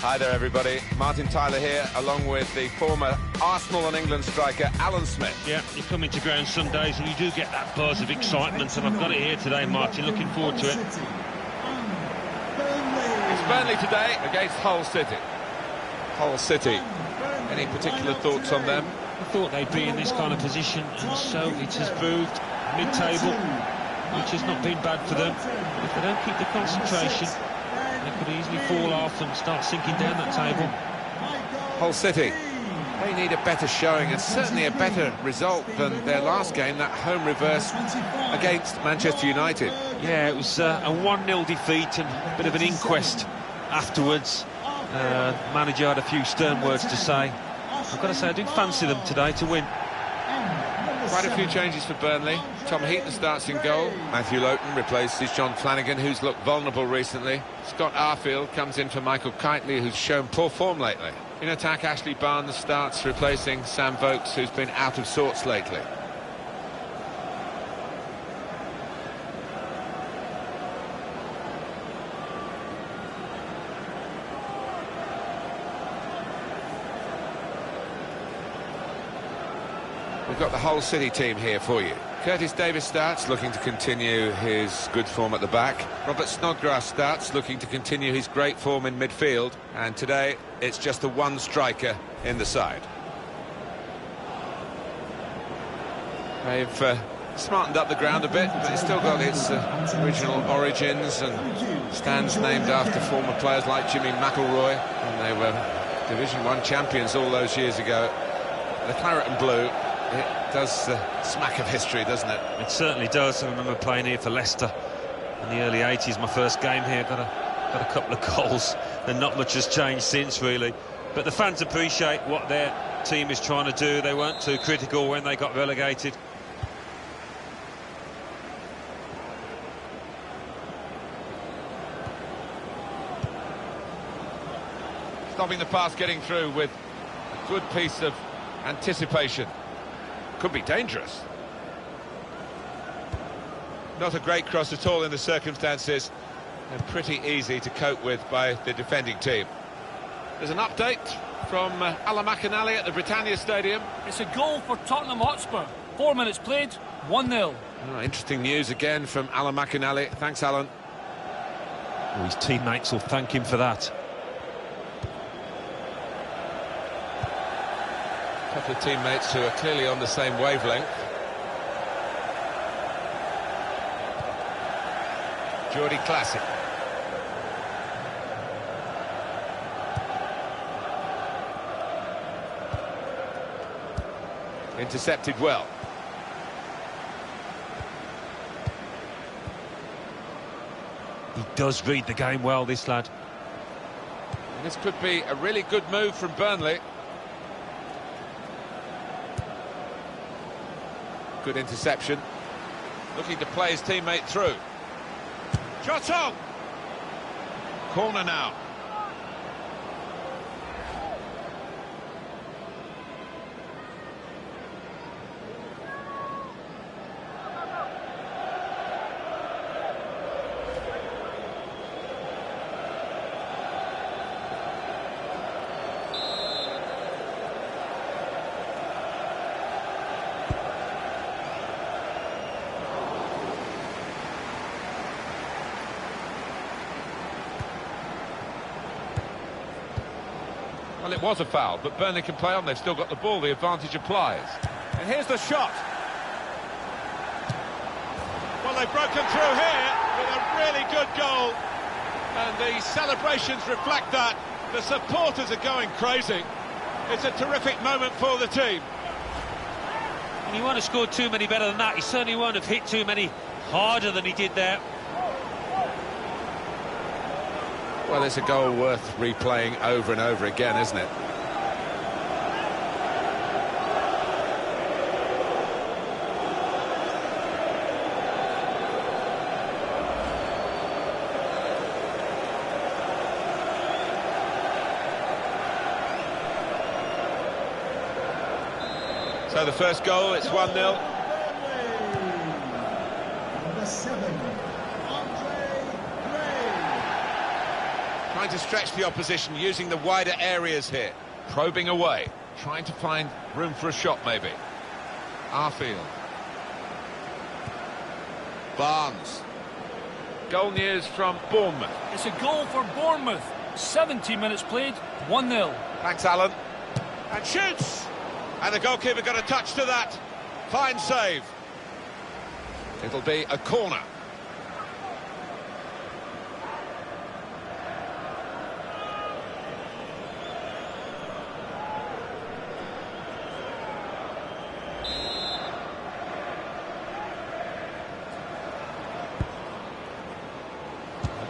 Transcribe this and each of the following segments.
Hi there, everybody. Martin Tyler here, along with the former Arsenal and England striker, Alan Smith. Yeah, you come into ground Sundays and you do get that buzz of excitement, and I've got it here today, Martin. Looking forward to it. It's Burnley today against Hull City. Hull City. Any particular thoughts on them? I thought they'd be in this kind of position, and so it has proved. Mid-table, which has not been bad for them. If they don't keep the concentration, they could easily fall off and start sinking down that table. Hull City, they need a better showing and certainly a better result than their last game, that home reverse against Manchester United. Yeah, it was a 1-0 defeat and a bit of an inquest afterwards. Manager had a few stern words to say. I've got to say, I do fancy them today to win. Quite a few changes for Burnley. Tom Heaton starts in goal. Matthew Lowton replaces John Flanagan, who's looked vulnerable recently. Scott Arfield comes in for Michael Kiteley, who's shown poor form lately. In attack, Ashley Barnes starts, replacing Sam Vokes, who's been out of sorts lately. We've got the Hull City team here for you. Curtis Davis starts, looking to continue his good form at the back. Robert Snodgrass starts, looking to continue his great form in midfield. And today, it's just the one striker in the side. They've smartened up the ground a bit, but it's still got its original origins and stands named after former players like Jimmy McIlroy. And they were Division 1 champions all those years ago. The claret and blue. It does smack of history, doesn't it? It certainly does. I remember playing here for Leicester in the early 80s, my first game here. Got a couple of goals, and not much has changed since, really. But the fans appreciate what their team is trying to do. They weren't too critical when they got relegated. Stopping the pass getting through with a good piece of anticipation. Could be dangerous. Not a great cross at all in the circumstances, and pretty easy to cope with by the defending team. There's an update from Alan McInally at the Britannia Stadium. It's a goal for Tottenham Hotspur. 4 minutes played, 1-0. Oh, interesting news again from Alan McInally. Thanks, Alan. Well, his teammates will thank him for that. A couple of teammates who are clearly on the same wavelength. Geordie Classic. Intercepted well. He does read the game well, this lad. And this could be a really good move from Burnley. Good interception. Looking to play his teammate through. Shot on! Corner now. Well, it was a foul, but Burnley can play on. They've still got the ball. The advantage applies. And here's the shot. Well, they've broken through here with a really good goal. And the celebrations reflect that. The supporters are going crazy. It's a terrific moment for the team. And he won't have scored too many better than that. He certainly won't have hit too many harder than he did there. Well, it's a goal worth replaying over and over again, isn't it? So the first goal, it's 1-0. Trying to stretch the opposition, using the wider areas here. Probing away, trying to find room for a shot maybe. Arfield. Barnes. Goal news from Bournemouth. It's a goal for Bournemouth. 70 minutes played, 1-0. Thanks, Alan. And shoots! And the goalkeeper got a touch to that. Fine save. It'll be a corner.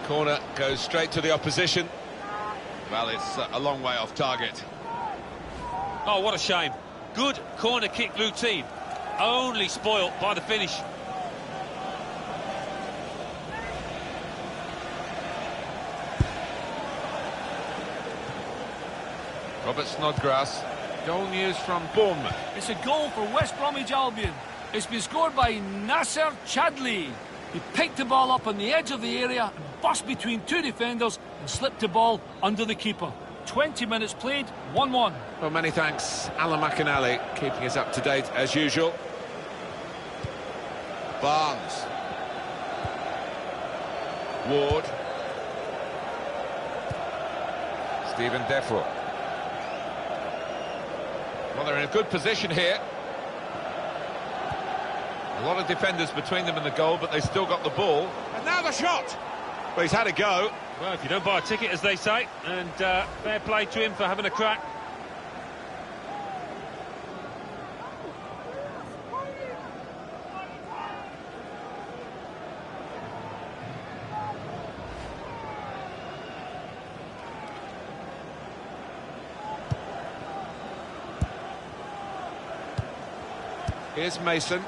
Corner goes straight to the opposition. Well, it's a long way off target. Oh, what a shame. Good corner kick routine. Only spoilt by the finish. Robert Snodgrass. Goal news from Bournemouth. It's a goal for West Bromwich Albion. It's been scored by Nasser Chadli. He picked the ball up on the edge of the area and bust between two defenders and slipped the ball under the keeper. 20 minutes played, 1-1. Well, many thanks, Alan McInally, keeping us up to date as usual. Barnes. Ward. Stephen Defro. Well, they're in a good position here. A lot of defenders between them and the goal, but they still got the ball. And now the shot! Well, he's had a go. Well, if you don't buy a ticket, as they say, and fair play to him for having a crack. Here's Mason.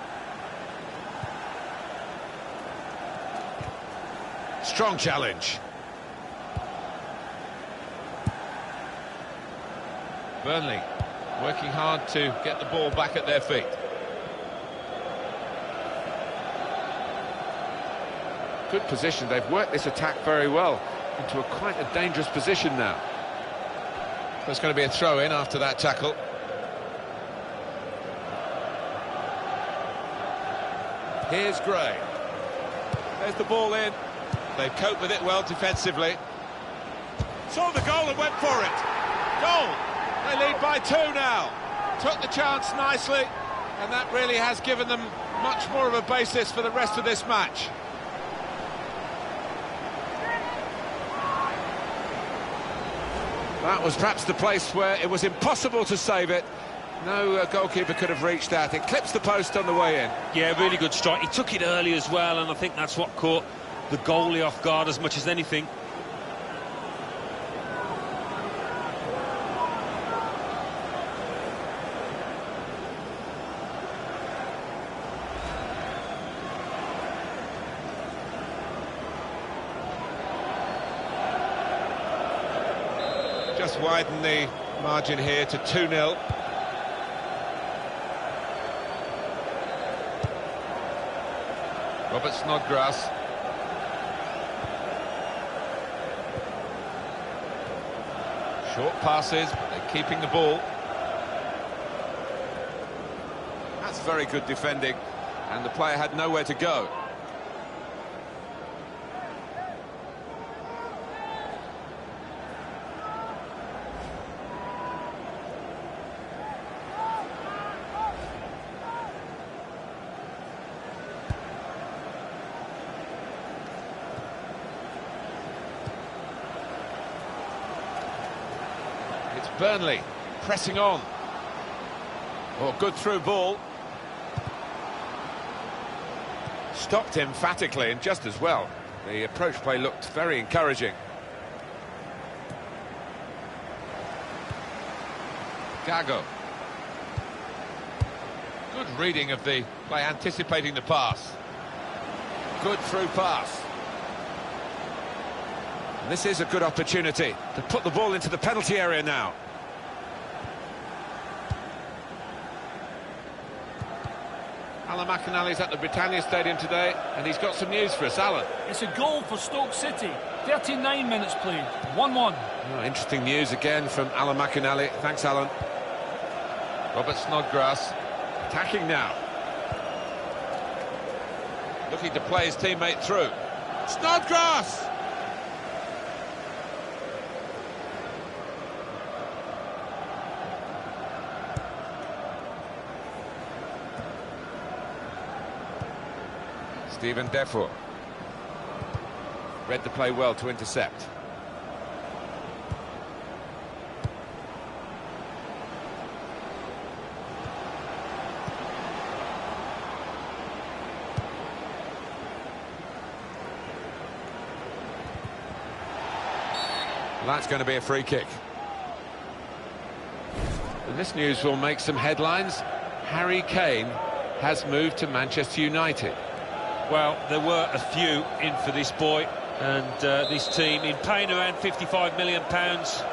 Strong challenge. Burnley working hard to get the ball back at their feet. Good position. They've worked this attack very well into quite a dangerous position now. There's going to be a throw-in after that tackle. Here's Gray. There's the ball in. They've coped with it well defensively. Saw the goal and went for it. Goal! They lead by 2 now. Took the chance nicely, and that really has given them much more of a basis for the rest of this match. That was perhaps the place where it was impossible to save it. No goalkeeper could have reached that. It clips the post on the way in. Yeah, really good strike. He took it early as well, and I think that's what caught the goalie off guard as much as anything. Just widen the margin here to 2-0. Robert Snodgrass. Short passes, but they're keeping the ball. That's very good defending, and the player had nowhere to go. It's Burnley pressing on. Oh, good through ball. Stopped emphatically and just as well. The approach play looked very encouraging. Gago. Good reading of the play, anticipating the pass. Good through pass. And this is a good opportunity to put the ball into the penalty area now. Alan McInally's at the Britannia Stadium today, and he's got some news for us. Alan. It's a goal for Stoke City. 39 minutes played, 1-1. Oh, interesting news again from Alan McInally. Thanks, Alan. Robert Snodgrass attacking now. Looking to play his teammate through. Snodgrass! Stephen Defoe. Read the play well to intercept. That's going to be a free kick. And this news will make some headlines. Harry Kane has moved to Manchester United. Well, there were a few in for this boy, and this team, in paying around £55 million,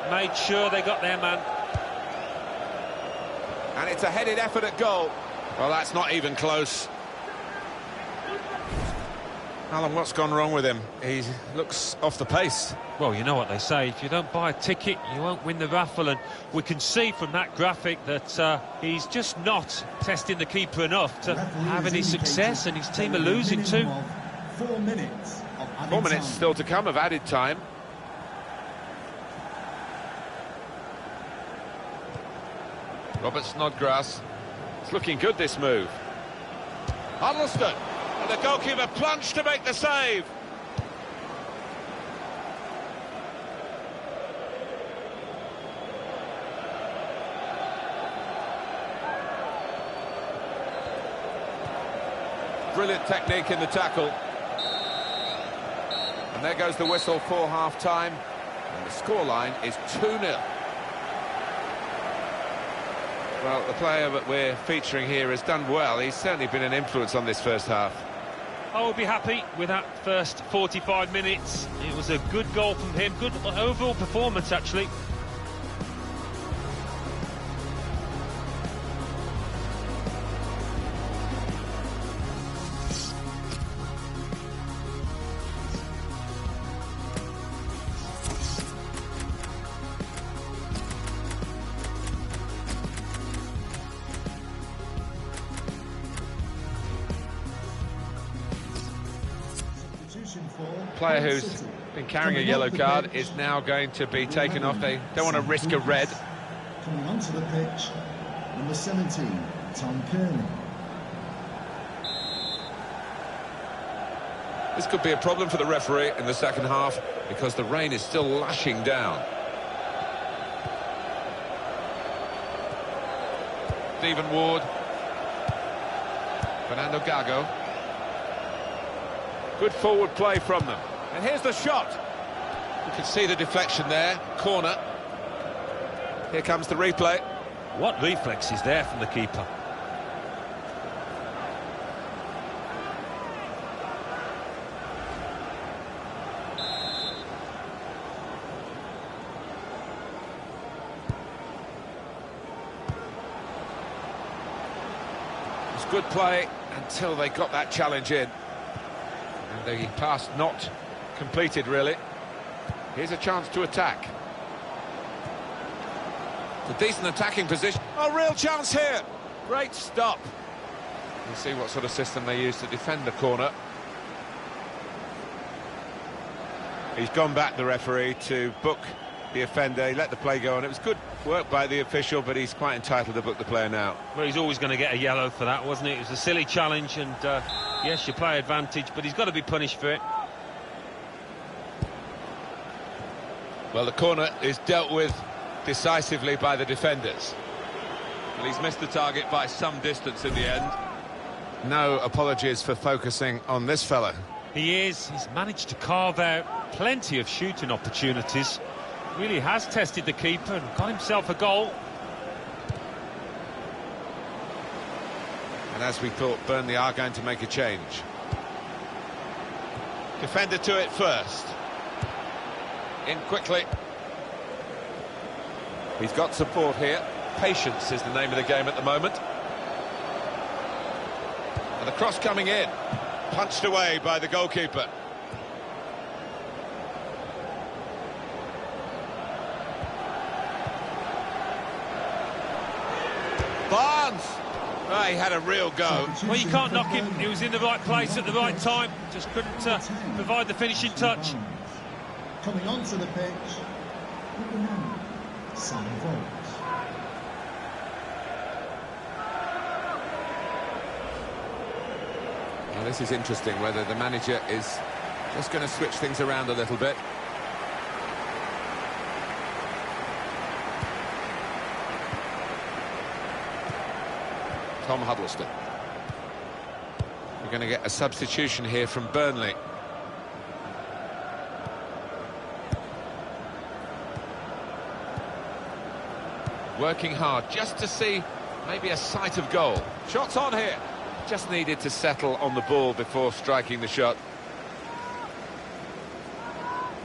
made sure they got their man. And it's a headed effort at goal. Well, that's not even close. Alan, what's gone wrong with him? He looks off the pace. Well, you know what they say, if you don't buy a ticket, you won't win the raffle, and we can see from that graphic that he's just not testing the keeper enough to have any success, and his team are losing too. 4 minutes of added 4 minutes time. still to come of added time. Robert Snodgrass. It's looking good, this move. Huddleston. And the goalkeeper plunged to make the save. Brilliant technique in the tackle. And there goes the whistle for half-time. And the scoreline is 2-0. Well, the player that we're featuring here has done well. He's certainly been an influence on this first half. I would be happy with that first 45 minutes. It was a good goal from him, good overall performance, actually. Player who's been carrying a yellow card is now going to be taken off. They don't want to risk a red. Coming onto the pitch, number 17, Tom Kearney. This could be a problem for the referee in the second half because the rain is still lashing down. Stephen Ward. Fernando Gago. Good forward play from them. And here's the shot. You can see the deflection there. Corner. Here comes the replay. What reflex is there from the keeper? It's good play until they got that challenge in. And the pass not completed, really. Here's a chance to attack. It's a decent attacking position. Oh, real chance here. Great stop. You see what sort of system they use to defend the corner. He's gone back, the referee, to book the offender. He let the play go on. It was good work by the official, but he's quite entitled to book the player now. Well, he's always going to get a yellow for that, wasn't it? It was a silly challenge, and yes, you play advantage, but he's got to be punished for it. Well, the corner is dealt with decisively by the defenders. But he's missed the target by some distance in the end. No apologies for focusing on this fella. He is. He's managed to carve out plenty of shooting opportunities. Really has tested the keeper and got himself a goal. And as we thought, Burnley are going to make a change. Defender to it first. In quickly. He's got support here. Patience is the name of the game at the moment. And the cross coming in. Punched away by the goalkeeper. chance. Oh, he had a real go. Well, you can't knock him. He was in the right place at the right time. Just couldn't provide the finishing touch. Coming onto the pitch, number 9, Sam Vokes. Well, this is interesting, whether the manager is just going to switch things around a little bit. Tom Huddleston. We're going to get a substitution here from Burnley. Working hard just to see maybe a sight of goal. Shots on here. Just needed to settle on the ball before striking the shot.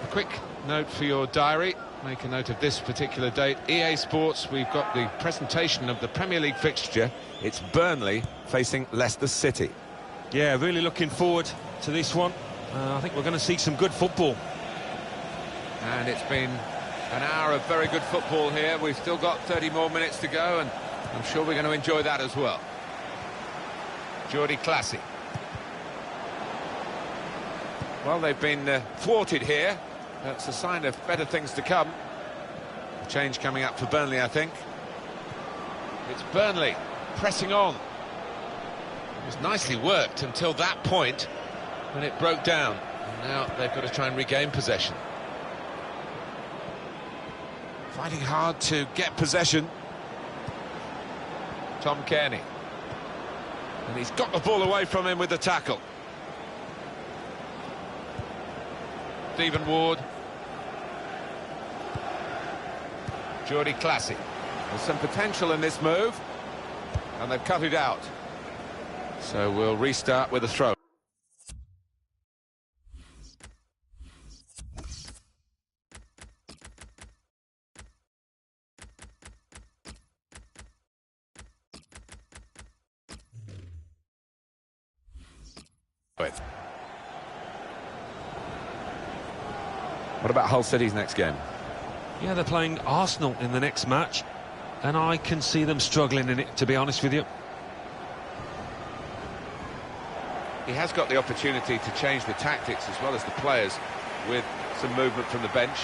A quick note for your diary. Make a note of this particular date. EA Sports, we've got the presentation of the Premier League fixture. It's Burnley facing Leicester City. Yeah, really looking forward to this one. I think we're going to see some good football. And it's been an hour of very good football here. We've still got 30 more minutes to go, and I'm sure we're going to enjoy that as well. Jordi Classy. Well, they've been thwarted here. That's a sign of better things to come. A change coming up for Burnley, I think. It's Burnley pressing on. It was nicely worked until that point when it broke down. And now they've got to try and regain possession. Fighting hard to get possession. Tom Kearney. And he's got the ball away from him with the tackle. Stephen Ward. Jordi Classy. There's some potential in this move, and they've cut it out. So we'll restart with a throw. What about Hull City's next game? Yeah, they're playing Arsenal in the next match, and I can see them struggling in it, to be honest with you. He has got the opportunity to change the tactics as well as the players with some movement from the bench.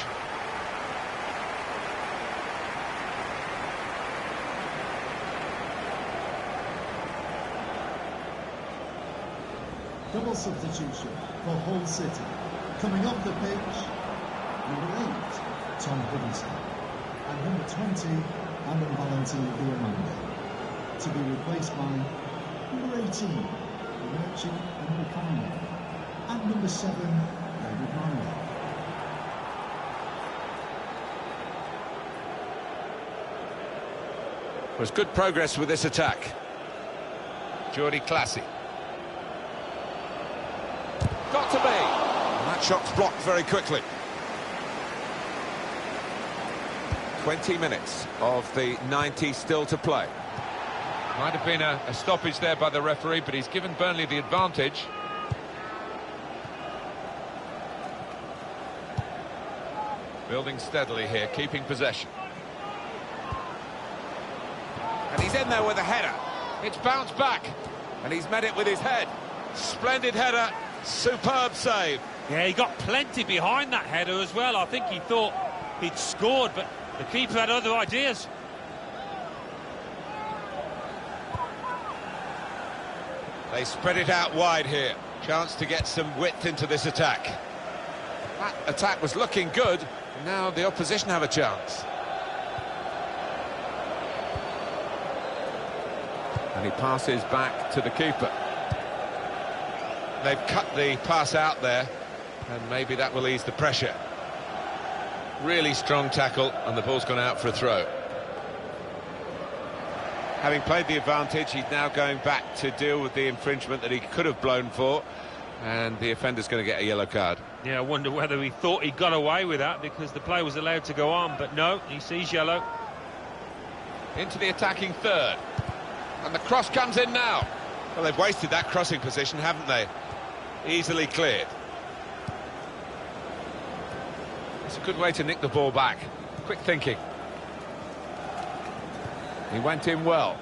Double substitution for Hull City. Coming off the pitch, number 8, Tom Huddleston, and number 20, Aaron Valentin Diamanda, to be replaced by number 18, Richie Mbukani, and number 7, David Miner. There's good progress with this attack. Jordi Classy. Got to be. And that shot's blocked very quickly. 20 minutes of the 90 still to play. Might have been a stoppage there by the referee, but he's given Burnley the advantage. Building steadily here, keeping possession. And he's in there with a header. It's bounced back, and he's met it with his head. Splendid header, superb save. Yeah, he got plenty behind that header as well. I think he thought he'd scored, but the keeper had other ideas. They spread it out wide here. Chance to get some width into this attack. That attack was looking good. Now the opposition have a chance. And he passes back to the keeper. They've cut the pass out there, and maybe that will ease the pressure. Really strong tackle, and the ball's gone out for a throw. Having played the advantage, he's now going back to deal with the infringement that he could have blown for, and the offender's going to get a yellow card. Yeah, I wonder whether he thought he got away with that because the play was allowed to go on, but no, he sees yellow. Into the attacking third, and the cross comes in now. Well, they've wasted that crossing position, haven't they? Easily cleared. It's a good way to nick the ball back. Quick thinking. He went in well.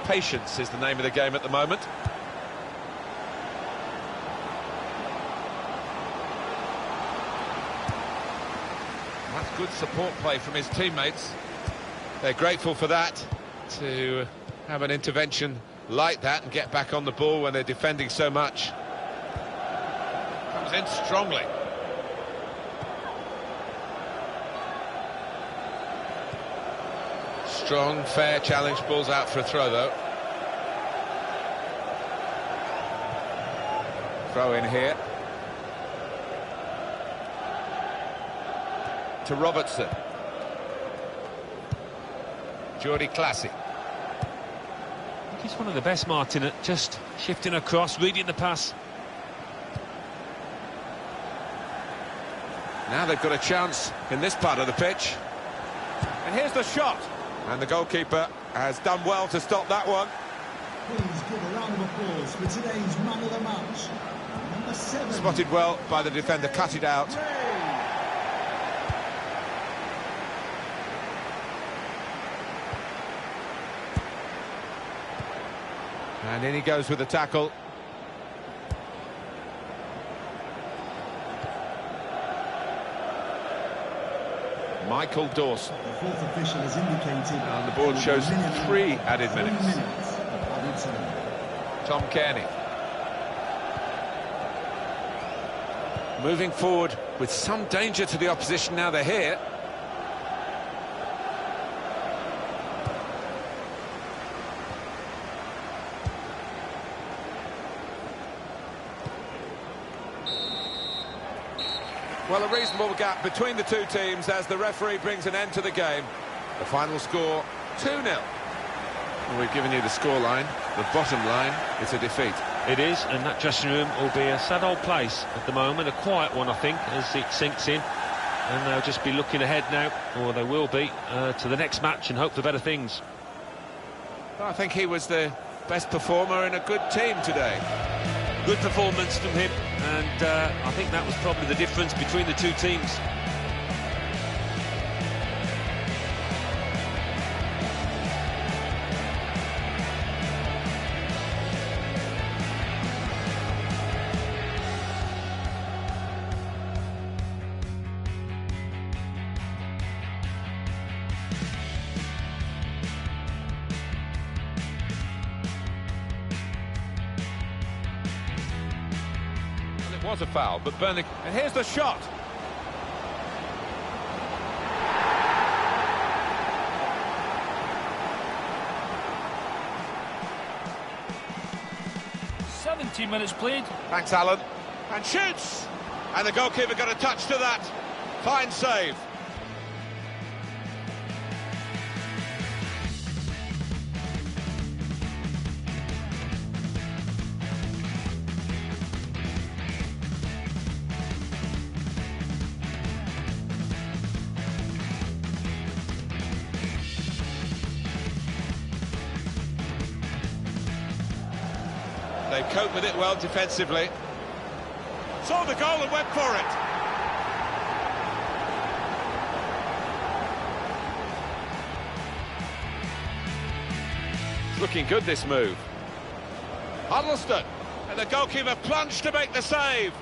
Patience is the name of the game at the moment. That's good support play from his teammates. They're grateful for that, to have an intervention like that and get back on the ball when they're defending so much. Comes in strongly. Strong, fair challenge, ball's out for a throw though. Throw in here. To Robertson. Jordi Classy. He's one of the best, Martin, at just shifting across, reading the pass. Now they've got a chance in this part of the pitch. And here's the shot. And the goalkeeper has done well to stop that one. Please give a round of applause for today's man of the match. Number 7. Spotted well by the defender, cut it out. And in he goes with the tackle. Michael Dawson. The fourth official has indicated. And the board shows 3 added minutes. 3 minutes of added time. Tom Kearney. Moving forward with some danger to the opposition now they're here. Well, a reasonable gap between the two teams as the referee brings an end to the game. The final score, 2-0. Well, we've given you the scoreline. The bottom line, it's a defeat. It is, and that dressing room will be a sad old place at the moment, a quiet one, I think, as it sinks in. And they'll just be looking ahead now, or they will be, to the next match and hope for better things. I think he was the best performer in a good team today. Good performance from him, and I think that was probably the difference between the two teams. Was a foul, but Burnley... And here's the shot. "17 minutes played." Thanks, Alan. And shoots! And the goalkeeper got a touch to that. Fine save. They cope with it well defensively. Saw the goal and went for it. It's looking good, this move. Huddleston, and the goalkeeper plunged to make the save.